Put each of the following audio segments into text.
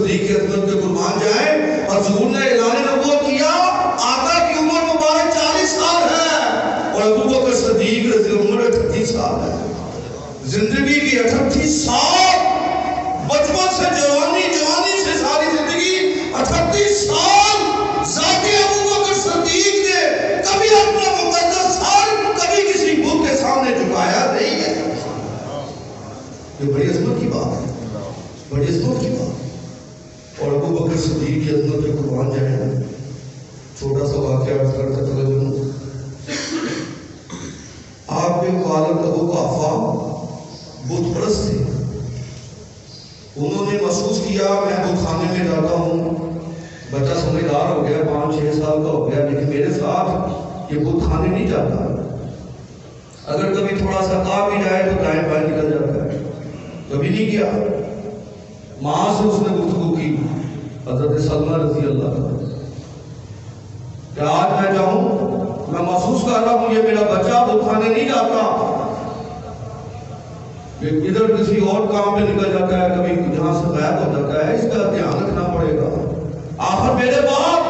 صدیق کی خدمت میں قربان جائیں. اور حضور نے اعلان نبوت کیا آقا کی عمر مبارک 40 سال ہے اور ابو بکر صدیق رضی اللہ عنہ 38 سال ہے. زندگی کی 38 سال، بچپن سے جوانی، جوانی سے ساری زندگی، 38 سال ذات ابو بکر صدیق نے کبھی اپنا مقدس سر کبھی کسی بت کے سامنے جھکایا نہیں ہے. یہ بڑی عظمت کی بات ہے، بڑی عظمت کی بات. اور ابو بکر صدیق کی عظمت پہ قربان جائیں. چھوٹا سا واقعہ عرض کرتا چلا. آپ کے والد ابو قحافہ بت پرست تھے. انہوں نے محسوس کیا میں بت خانے میں جاتا ہوں، بچہ سمجھدار ہو گیا، 5-6 سال کا ہو گیا، لیکن میرے ساتھ یہ بت خانے نہیں جاتا. اگر کبھی تھوڑا سا کہا بھی جائے تو دائیں بائیں نکل جاتا ہے. کبھی نہیں کیا. ماں سے اس نے گفتگو کی حضرت سلمہ رضی اللہ عنہ کہ آج میں جاؤں، میں محسوس کر رہا ہوں یہ میرا بچہ بت خانے نہیں جاتا، ادھر کسی اور کام پہ نکل جاتا ہے، کبھی جہاں سے غائب ہو جاتا ہے. اس کا دھیان رکھنا پڑے گا. آخر میرے باپ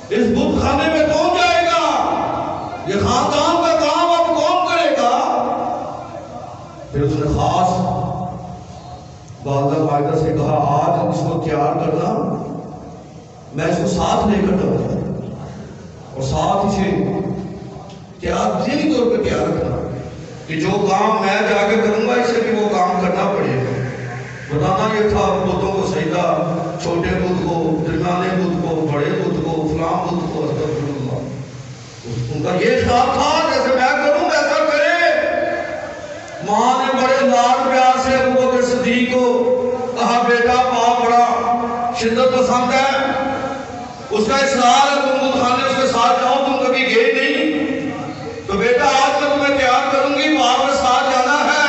اس بت خانے میں کون جائے گا؟ یہ خاندان کا کام اب کون کرے گا؟ پھر اس نے خاص والدہ مائدہ سے کہا آج اس کو تیار کرنا، میں اس کو ساتھ لے کر جاؤں گا اور ساتھ اسے تیار ذہنی طور پہ تیار رکھنا کہ جو کام میں جا کے کروں گا اسے بھی وہ کام کرنا پڑے گا. بتانا یہ تھا بتوں کو سجدہ، چھوٹے بت کو، درمیانے بت کو، بڑے بت کو، فلاں بت کو، استغفر اللہ. ان کا یہ خیال تھا جیسے میں کروں ویسا کرے. ماں نے بڑے لاڈ پیار سے ابو بکر صدیق کو کہا بیٹا باپ بڑا شدت پسند ہے، اس کا اصرار ہے تم بت خانے اس کے ساتھ جاؤ، تم کبھی گئے نہیں، تو بیٹا آج میں تمہیں تیار کروں گی، باپ کے ساتھ جانا ہے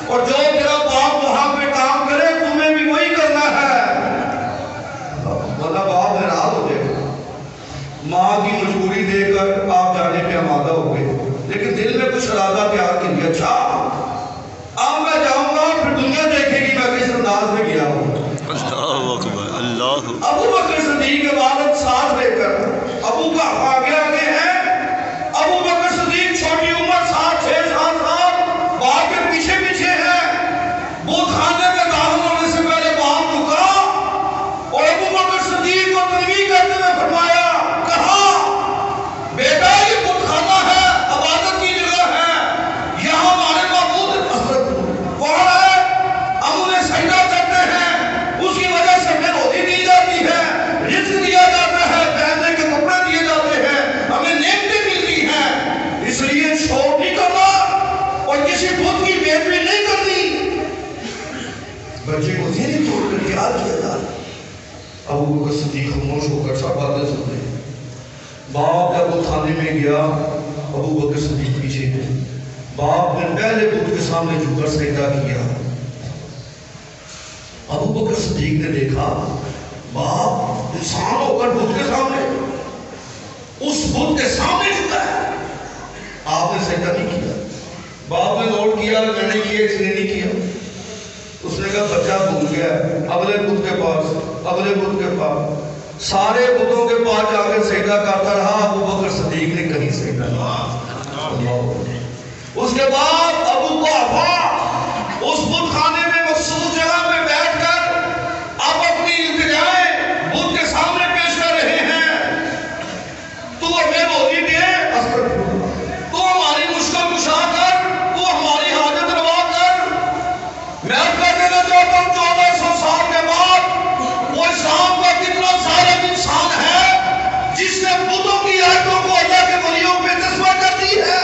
اور جو تیرا باپ وہاں پہ کام کرے تمہیں بھی وہی کرنا ہے. باپ ناراض ہو جائے گا. ماں کی مجبوری دے کر آپ جانے پہ آمادہ ہو گئے، لیکن دل میں کچھ ارادہ تیار کر لیا. اچھا اب میں جاؤں گا، پھر دنیا دیکھے گی میں کس انداز میں گیا ہوں. ابو بکر صدیق کے والد ساتھ لے کر ابو کا آگے آگے ہیں. ابو بکر صدیق چھوٹی عمر 7-6 سال باپ کے پیچھے پیچھے ہے. بت خانے میں داخل ہونے سے پہلے باپ رکا اور ابو بکر صدیق کو تنبیہ کرتے ہوئے فرمایا، کہا بیٹا یہ بت خانہ ہے، عبادت کی جگہ ہے، یہاں ہمارے معبود وہاں ہے، ہم انہیں سجدہ کرتے ہیں، اس کی وجہ سے ہمیں روزی دی جاتی ہے، رزق دیا جاتا ہے، پہننے کے کپڑے دیے جاتے ہیں، ہمیں نعمتیں ملتی ہیں، اس لیے چھوڑ نہیں کرنا اور کسی بت کی بےعزتی نہیں کرنی. بچے کو ذہنی طور پر تیار کیا جا رہا. ابو بکر صدیق خاموش ہو کر سب باتیں سن رہے. باپ جب بت خانے میں گیا ابو بکر صدیق پیچھے گئے. باپ نے پہلے بت کے سامنے جھک کر سجدہ کیا. ابو بکر صدیق نے دیکھا باپ انسان ہو کر بت کے سامنے، اس بت کے سامنے جھکا ہے. آپ نے سجدہ نہیں کیا. باپ نے نوٹ کیا میں نے کیا، اس نے نہیں کیا. اس نے کہا بچہ بھول گیا، اگلے بت کے پاس، اگلے بت کے پاس، سارے بتوں کے پاس جا کے سجدہ کرتا رہا. ابو بکر صدیق نے کہیں سجدہ نہیں. اس کے بعد ابو قحافہ اس بت خانے میں مخصوص جگہ پہ بیٹھ کر اب اپنی التجائیں بت کے سامنے پیش کر رہے ہیں. تو ہمیں روزی دے، تو ہماری مشکل کشا کر، تو ہماری حاجت روا کر. میں کر دینا چاہتا ہوں 1400 سال کے بعد وہ اسلام کا کتنا ظالم انسان ہے جس نے بتوں کی آیتوں کو اللہ کے ولیوں پہ تسبیح کر دی ہے.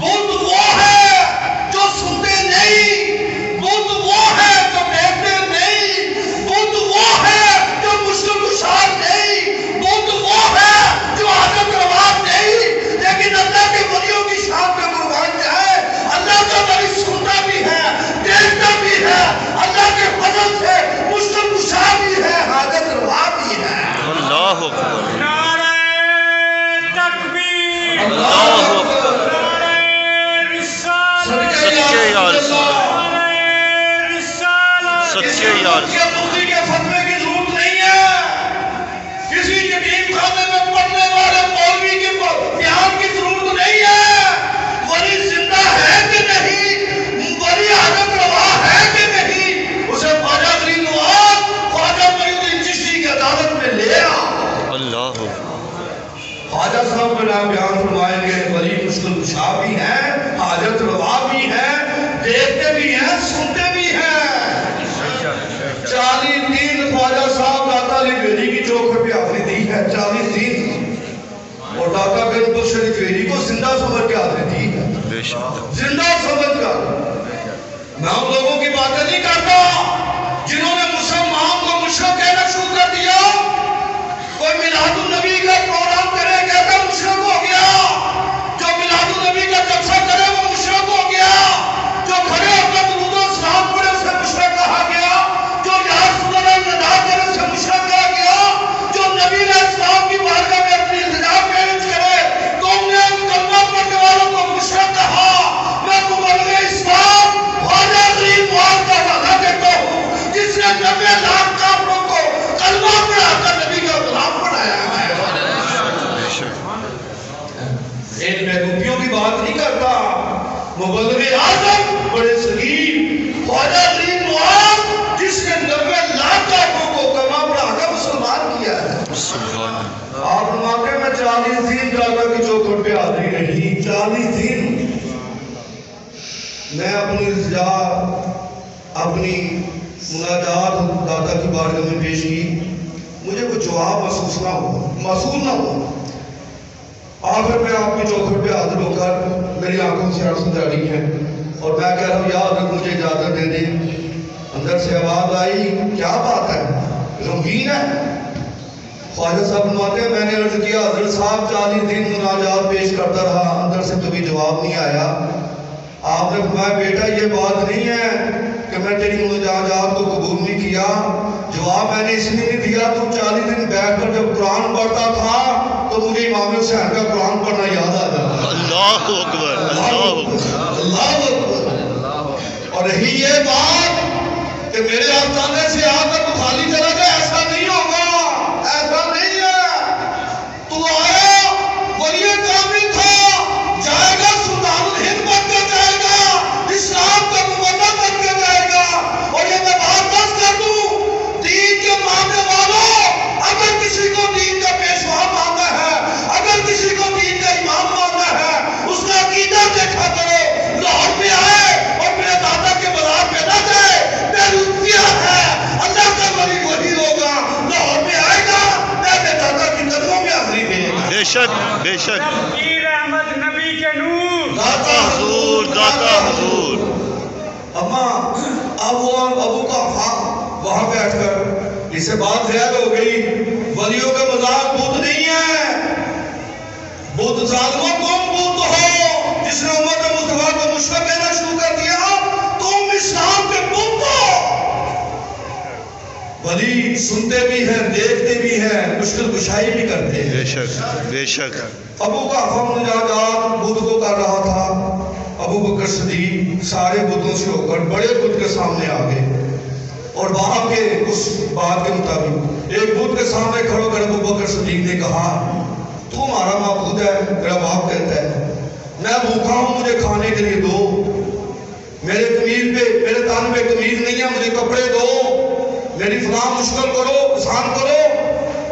بت وہ ہے جو سنتے نہیں کیسے یار مفتی کے فتوے کی ضرورت نہیں ہے، کسی یتیم خانے میں پڑھنے والے مولوی کے بیان کی ضرورت نہیں ہے۔ ولی زندہ ہے کہ نہیں، ولی حضرت روا ہے کہ نہیں، اسے خواجہ غریب نواز خواجہ معین الدین چشتی کی عدالت میں لے آ۔ اللہ خواجہ صاحب کا نام بیان فرمائیں گے، ولی مشکل کشا بھی ہیں، حاجت روا بھی ہیں، دیکھتے بھی ہیں، سنتے بھی ہیں۔ 40 دن خواجہ صاحب داتا علی بیری کی چوکھٹ پہ حاضری دی ہے، 40 دن، اور داتا گنج بخش علی بیری کو زندہ سمجھ کے حاضری دی ہے، بے شک زندہ سمجھ کر۔ میں ان لوگوں کی باتیں نہیں کرتا جنہوں نے مسلمان کو مشرک کہنا شروع کر دیا۔ کوئی میلاد النبی کا پروگرام کرے کہتا مشرک ہو گیا، جو میلاد النبی کا جلسہ کرے وہ مشرک ہو گیا، جو کھڑے ہو کر درود و سلام پڑھے اسے مشرک کہا گیا، جو یا رسول اللہ ندا کرے اسے مشرک کہا گیا، جو نبی علیہ السلام کی بارگاہ میں اپنی التجا پیش کرے تو ہم نے کلمہ پڑھنے والوں کو مشرک کہا۔ میں مبلغ اسلام خواجہ غریب نواز کا وعدہ دیتا ہوں، جس نے 90 لاکھ کافروں کو کلمہ پڑھا کر نبی کا غلام بنایا ہے۔ ان بیوقوفیوں کی بات نہیں کرتا، مبلغ اعظم بڑے صغیر خواجہ غریب نواز جس نے 90 لاکھ کافروں کو کلمہ پڑھا کر مسلمان کیا ہے۔ سبحان آپ فرماتے ہیں میں 40 دن داتا کی چوکھٹ پہ حاضری رہی، 40 دن میں اپنی التجا اپنی مناجات داتا کی بارگاہ میں پیش کی، مجھے کوئی جواب محسوس نہ ہو، محسوس نہ ہو۔ آخر میں آپ کی چوکھٹ پہ حاضر ہو کر میری آنکھوں سے آنسو جاری ہیں اور میں کہہ رہا ہوں یا حضرت مجھے اجازت دے دیں۔ اندر سے آواز آئی کیا بات ہے، غمگین ہے؟ خواجہ صاحب فرماتے ہیں میں نے عرض کیا حضرت صاحب 40 دن مناجات پیش کرتا رہا، اندر سے کبھی جواب نہیں آیا۔ آپ نے فرمایا بیٹا یہ بات نہیں ہے کہ میں تیری مناجات کو قبول نہیں کیا، جواب میں نے اس لیے نہیں دیا تو 40 دن بیٹھ کر جب قرآن پڑھتا تھا تو مجھے امام حسین کا قرآن پڑھنا یاد آ جاتا۔ اللہ اکبر اللہ اکبر اللہ اکبر۔ اور رہی یہ بات کہ میرے آستانے سے آ کر تو خالی چلا گیا، ایسا نہیں ہوگا، ایسا نہیں ہے۔ تو آیا ولی کامل تھا، جائے گا سلطان الہند بن کے جائے گا، اسلام کا مبلغ بن کے جائے گا۔ اور یہ میں بات بس کر دوں، دین کے ماننے والوں اگر کسی کو دین کا پیشوا ماننا ہے، اگر کسی کو دین کا امام ماننا ہے، اس کا عقیدہ دیکھا کرو۔ لاہور میں آئے اور میرے دادا کے بازار پہ نہ جائے، بیروتیا ہے، اللہ کا ولی وہی ہوگا، لاہور میں آئے گا میرے دادا کی قدموں میں حاضری دے گا۔ بے شک بے شک پیر احمد نبی کے نور داتا حضور داتا حضور اما اب وہ ابو کا وہاں بیٹھ کر اسے بات زیادہ ہو گئی، ولیوں کا مذاق بت نہیں ہے، بت ظالموں تم بت ہو جس نے امت مصطفیٰ کو مشرک کہنا شروع کر دیا، تم اسلام کے بت ہو۔ ولی سنتے بھی ہیں، دیکھتے بھی ہیں، مشکل کشائی بھی کرتے ہیں۔ بے شک بے شک ابو کا مناجات بدھ کو کر رہا تھا، ابو بکر صدیق سارے بدھوں سے ہو کر بڑے بدھ کے سامنے آ گئے اور وہاں کے اس بات کے مطابق ایک بدھ کے سامنے کھڑو کر ابو بکر صدیق نے کہا تو ہمارا معبود ہے، میرا باپ کہتا ہے میں بھوکا ہوں، مجھے کھانے کے لیے دو، میرے تن پہ قمیض نہیں ہے، مجھے کپڑے دو، میری فلاں مشکل کرو، آسان کرو۔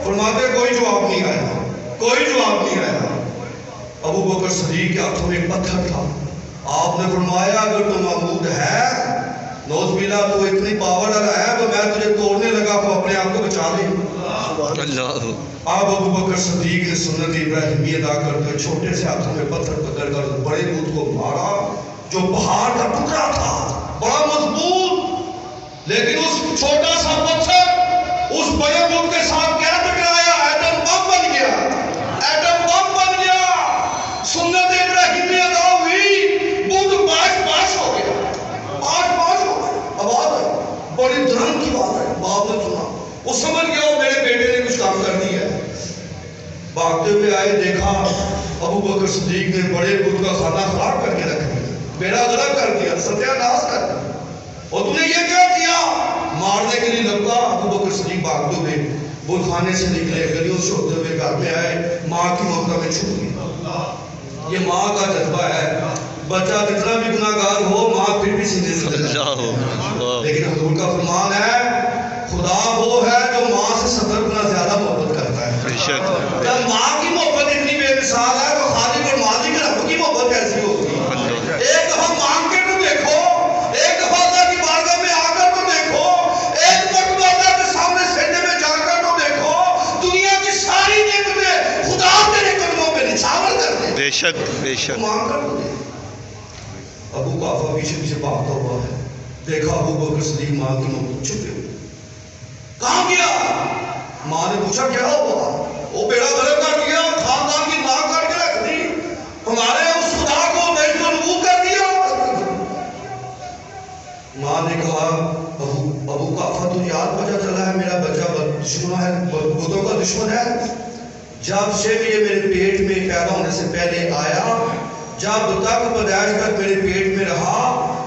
فرماتے کوئی جواب نہیں آیا، کوئی جواب نہیں آیا۔ ابو بکر صدیق کے ہاتھوں میں ایک پتھر تھا، آپ نے فرمایا اگر تو معبود ہے، نوز باللہ تو اتنی پاور ہے تو میں تجھے توڑنے لگا تو اپنے آپ کو بچا لے۔ اللہ آپ ابو بکر صدیق نے سنت ابراہیمی ادا کرتے چھوٹے سے ہاتھوں میں پتھر پکڑ کر بڑے بت کو مارا جو پہاڑ کا ٹکڑا تھا، بڑا مضبوط، لیکن اس چھوٹا سا پتھر اس بڑے بت کے ساتھ کیا ٹکرایا؟ ایٹم بم بن گیا، ایٹم بم بن گیا۔ سنت ابراہیمی ادا ہوئی، بت باش ہو گیا، باش ہو گیا۔ آواز ہے بڑی دھرم کی بات ہے، باپ نے سنا، وہ سمجھ گیا وہ میرے بیٹے نے کچھ کام کر دیا ہے۔ بھاگتے ہوئے آئے، دیکھا ابو بکر صدیق نے بڑے بت کا خانہ خراب کر کے رکھ دیا، بیڑا غرق کر دیا، ستیہ ناش کر دیا۔ اور تم نے یہ کیا کیا؟ مار بھاگتے ہوئے بلخانے سے نکلے، گلیوں سے ہوتے ہوئے گھر میں آئے، ماں کی محبت میں چھپ گئی۔ یہ ماں کا جذبہ ہے، بچہ جتنا بھی گناہگار ہو ماں پھر بھی سینے سے لیکن حضور کا فرمان ہے خدا وہ ہے جو ماں سے 70 گنا زیادہ محبت کرتا ہے۔ بے شک جب ماں کی محبت اتنی بے مثال ہے تو خالق اور مالک رب کی محبت کیسی ہوگی؟ ایک دفعہ مانگ کے تو دیکھو، ایک دفعہ اللہ کی بارگاہ میں آ کر تو دیکھو، ایک مرتبہ اللہ کے سامنے سجدے میں جا کر تو دیکھو، دنیا کی ساری نعمتیں خدا تیرے قدموں پہ نچھاور کر دے۔ بے شک بے شک مانگ کر تو دیکھو۔ ابو قحافہ پیچھے پیچھے بھاگتا ہوا ہے، دیکھا ابو بکر صدیق ماں کی محبت چھپے ہوئے، کہاں گیا؟ ماں نے پوچھا کیا ہوا؟ وہ بیڑا غرق کر دیا، خاندان کی ناک کاٹ کے رکھ دی، ہمارے اس خدا کو بیت المقدس کر دیا۔ ماں نے کہا ابو قحافہ تو یاد پتہ چلا ہے میرا بچہ دشمن ہے، بتوں کا دشمن ہے۔ جب سے بھی یہ میرے پیٹ میں پیدا ہونے سے پہلے آیا، جب تک پیدائش تک میرے پیٹ میں رہا،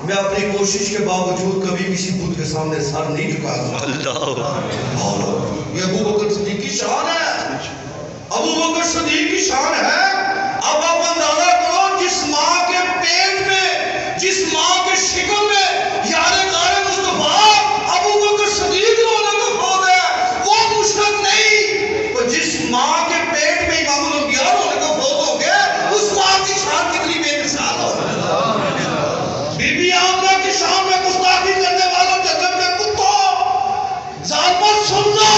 میں اپنی کوشش کے باوجود کبھی کسی بت کے سامنے سر نہیں جھکا سکتا۔ اللہ یہ ابو بکر صدیق کی شان ہے، ابو بکر صدیق کی شان ہے۔ اب آپ اندازہ کرو جس ماں کے پیٹ میں، جس ماں کے شکم میں یار غار مصطفیٰ ابو بکر صدیق رونے کو فوت ہے، وہ مشرک نہیں، تو جس ماں کے پیٹ میں امام الانبیاء رونے کو فوت ہو گئے، اس ماں کی شان کتنی بے مثال ہو۔ بی بی آمنہ کی شان میں گستاخی کرنے والوں جنت میں کتوں، ظالموں سن لو،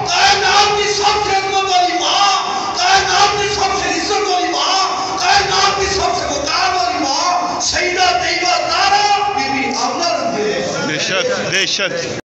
کائنات کی سب سے عظمت والی ماں، کائنات کی سب سے عزت والی ماں، کائنات کی سب سے وقار والی ماں، سیدہ طیبہ زہرا بی بی آمنہ رضی اللہ عنہا۔ بے شک بے شک